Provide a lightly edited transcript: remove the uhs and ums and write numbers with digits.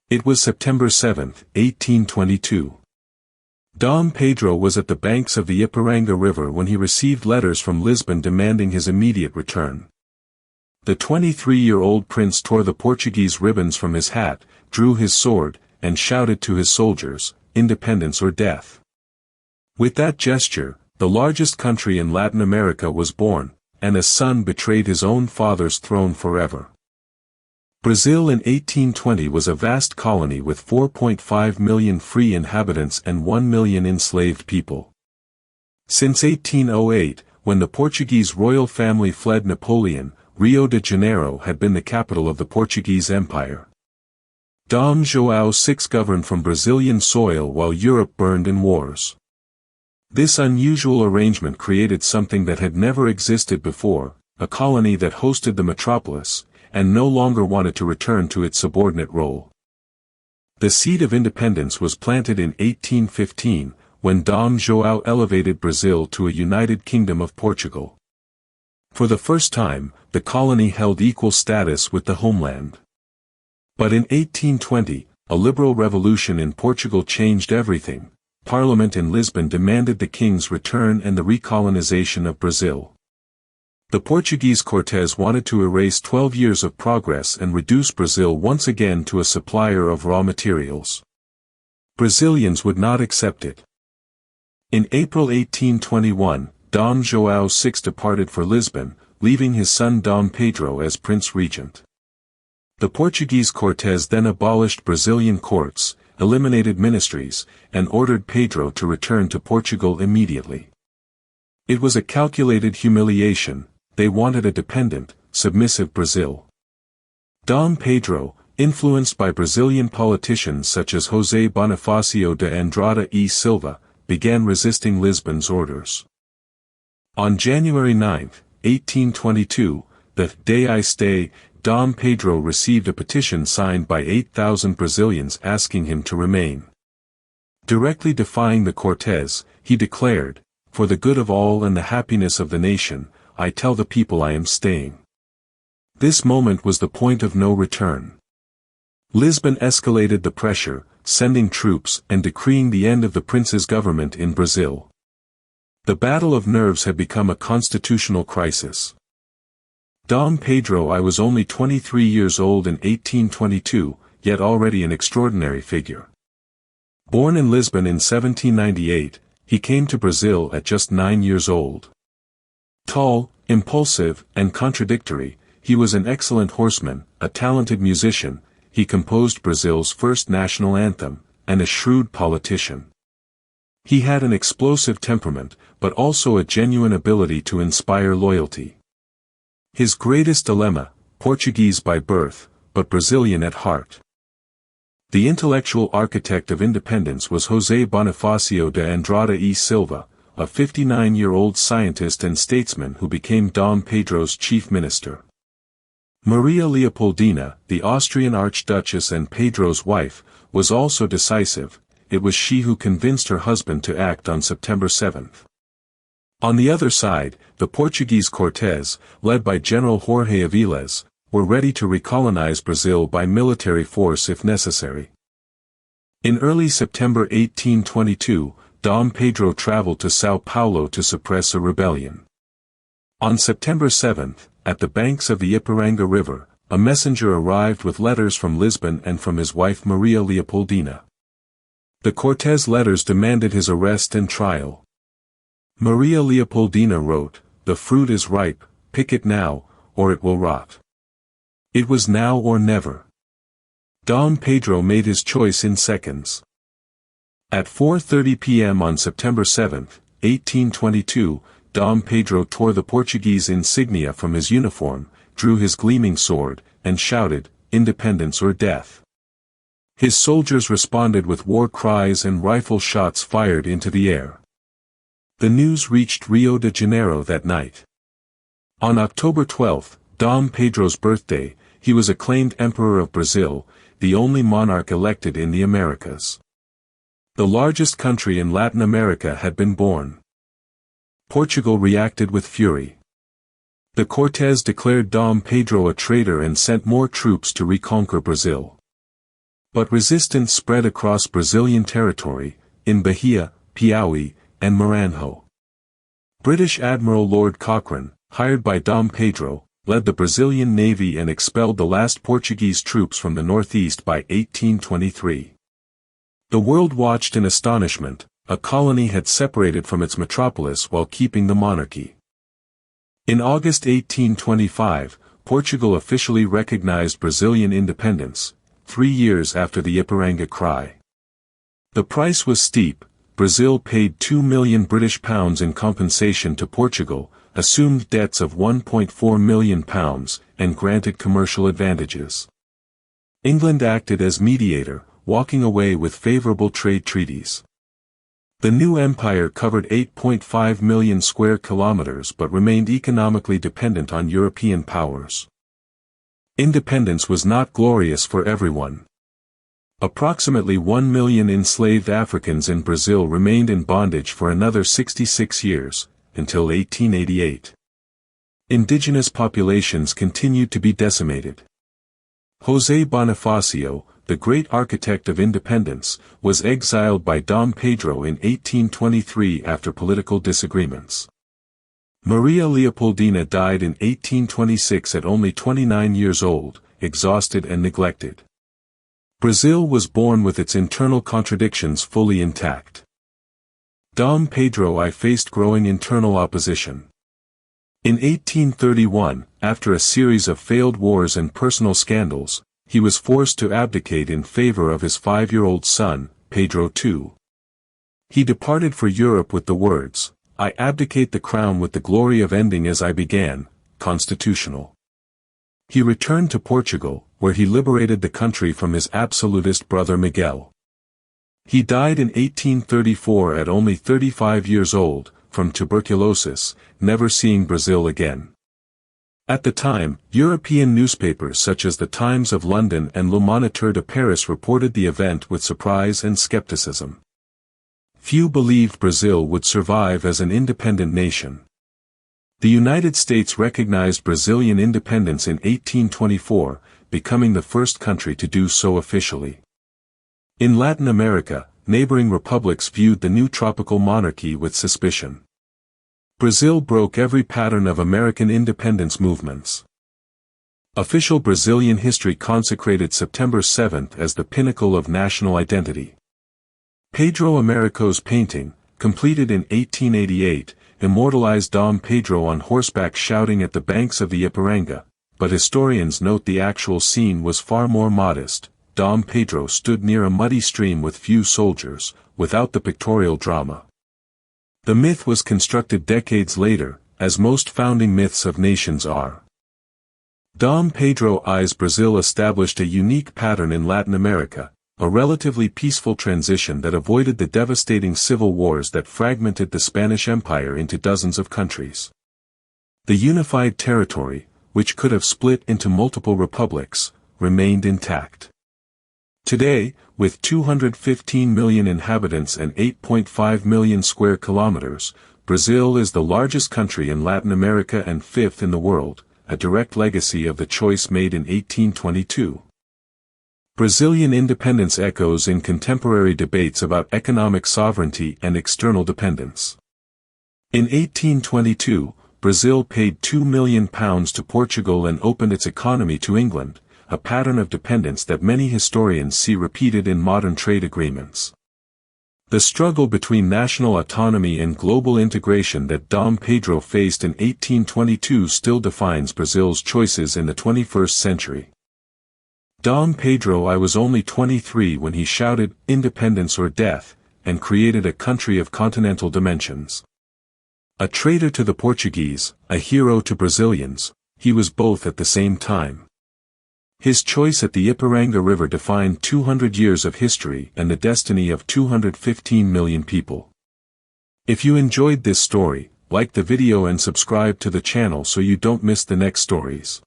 It was September 7, 1822. Dom Pedro was at the banks of the Ipiranga River when he received letters from Lisbon demanding his immediate return. The 23-year-old prince tore the Portuguese ribbons from his hat, drew his sword, and shouted to his soldiers, "Independence or death." With that gesture, the largest country in Latin America was born, and a son betrayed his own father's throne forever. Brazil in 1820 was a vast colony with 4.5 million free inhabitants and 1 million enslaved people. Since 1808, when the Portuguese royal family fled Napoleon, Rio de Janeiro had been the capital of the Portuguese Empire. Dom João VI governed from Brazilian soil while Europe burned in wars. This unusual arrangement created something that had never existed before, a colony that hosted the metropolis, and no longer wanted to return to its subordinate role. The seed of independence was planted in 1815, when Dom João elevated Brazil to a united kingdom of Portugal. For the first time, the colony held equal status with the homeland. But in 1820, a liberal revolution in Portugal changed everything. Parliament in Lisbon demanded the king's return and the recolonization of Brazil. The Portuguese Cortes wanted to erase 12 years of progress and reduce Brazil once again to a supplier of raw materials. Brazilians would not accept it. In April 1821, Dom João VI departed for Lisbon, leaving his son Dom Pedro as Prince Regent. The Portuguese Cortes then abolished Brazilian courts, eliminated ministries, and ordered Pedro to return to Portugal immediately. It was a calculated humiliation. They wanted a dependent, submissive Brazil. Dom Pedro, influenced by Brazilian politicians such as José Bonifácio de Andrada e Silva, began resisting Lisbon's orders. On January 9, 1822, the day I stay, Dom Pedro received a petition signed by 8,000 Brazilians asking him to remain. Directly defying the Cortes, he declared, "For the good of all and the happiness of the nation, I tell the people I am staying." This moment was the point of no return. Lisbon escalated the pressure, sending troops and decreeing the end of the prince's government in Brazil. The battle of nerves had become a constitutional crisis. Dom Pedro I was only 23 years old in 1822, yet already an extraordinary figure. Born in Lisbon in 1798, he came to Brazil at just 9 years old. Tall, impulsive, and contradictory, he was an excellent horseman, a talented musician, he composed Brazil's first national anthem, and a shrewd politician. He had an explosive temperament, but also a genuine ability to inspire loyalty. His greatest dilemma, Portuguese by birth, but Brazilian at heart. The intellectual architect of independence was José Bonifácio de Andrada e Silva, a 59-year-old scientist and statesman who became Dom Pedro's chief minister. Maria Leopoldina, the Austrian Archduchess and Pedro's wife, was also decisive. It was she who convinced her husband to act on September 7. On the other side, the Portuguese Cortes, led by General Jorge Aviles, were ready to recolonize Brazil by military force if necessary. In early September 1822, Dom Pedro traveled to São Paulo to suppress a rebellion. On September 7, at the banks of the Ipiranga River, a messenger arrived with letters from Lisbon and from his wife Maria Leopoldina. The Cortes letters demanded his arrest and trial. Maria Leopoldina wrote, "The fruit is ripe, pick it now, or it will rot." It was now or never. Dom Pedro made his choice in seconds. At 4:30 p.m. on September 7, 1822, Dom Pedro tore the Portuguese insignia from his uniform, drew his gleaming sword, and shouted, "Independence or death." His soldiers responded with war cries and rifle shots fired into the air. The news reached Rio de Janeiro that night. On October 12, Dom Pedro's birthday, he was acclaimed Emperor of Brazil, the only monarch elected in the Americas. The largest country in Latin America had been born. Portugal reacted with fury. The Cortes declared Dom Pedro a traitor and sent more troops to reconquer Brazil. But resistance spread across Brazilian territory, in Bahia, Piauí, and Maranhão. British Admiral Lord Cochrane, hired by Dom Pedro, led the Brazilian navy and expelled the last Portuguese troops from the northeast by 1823. The world watched in astonishment. A colony had separated from its metropolis while keeping the monarchy. In August 1825, Portugal officially recognized Brazilian independence, 3 years after the Ipiranga Cry. The price was steep. Brazil paid £2 million British pounds in compensation to Portugal, assumed debts of £1.4 million, and granted commercial advantages. England acted as mediator, walking away with favorable trade treaties. The new empire covered 8.5 million square kilometers but remained economically dependent on European powers. Independence was not glorious for everyone. Approximately 1 million enslaved Africans in Brazil remained in bondage for another 66 years, until 1888. Indigenous populations continued to be decimated. José Bonifacio, the great architect of independence, was exiled by Dom Pedro in 1823 after political disagreements. Maria Leopoldina died in 1826 at only 29 years old, exhausted and neglected. Brazil was born with its internal contradictions fully intact. Dom Pedro I faced growing internal opposition. In 1831, after a series of failed wars and personal scandals, he was forced to abdicate in favor of his 5-year-old son, Pedro II. He departed for Europe with the words, "I abdicate the crown with the glory of ending as I began, constitutional." He returned to Portugal, where he liberated the country from his absolutist brother Miguel. He died in 1834 at only 35 years old, from tuberculosis, never seeing Brazil again. At the time, European newspapers such as the Times of London and Le Moniteur de Paris reported the event with surprise and skepticism. Few believed Brazil would survive as an independent nation. The United States recognized Brazilian independence in 1824, becoming the first country to do so officially. In Latin America, neighboring republics viewed the new tropical monarchy with suspicion. Brazil broke every pattern of American independence movements. Official Brazilian history consecrated September 7 as the pinnacle of national identity. Pedro Américo's painting, completed in 1888, immortalized Dom Pedro on horseback shouting at the banks of the Ipiranga, but historians note the actual scene was far more modest. Dom Pedro stood near a muddy stream with few soldiers, without the pictorial drama. The myth was constructed decades later, as most founding myths of nations are. Dom Pedro I's Brazil established a unique pattern in Latin America, a relatively peaceful transition that avoided the devastating civil wars that fragmented the Spanish Empire into dozens of countries. The unified territory, which could have split into multiple republics, remained intact. Today, with 215 million inhabitants and 8.5 million square kilometers, Brazil is the largest country in Latin America and fifth in the world, a direct legacy of the choice made in 1822. Brazilian independence echoes in contemporary debates about economic sovereignty and external dependence. In 1822, Brazil paid £2 million to Portugal and opened its economy to England, a pattern of dependence that many historians see repeated in modern trade agreements. The struggle between national autonomy and global integration that Dom Pedro faced in 1822 still defines Brazil's choices in the 21st century. Dom Pedro I was only 23 when he shouted, "Independence or death," and created a country of continental dimensions. A traitor to the Portuguese, a hero to Brazilians, he was both at the same time. His choice at the Ipiranga River defined 200 years of history and the destiny of 215 million people. If you enjoyed this story, like the video and subscribe to the channel so you don't miss the next stories.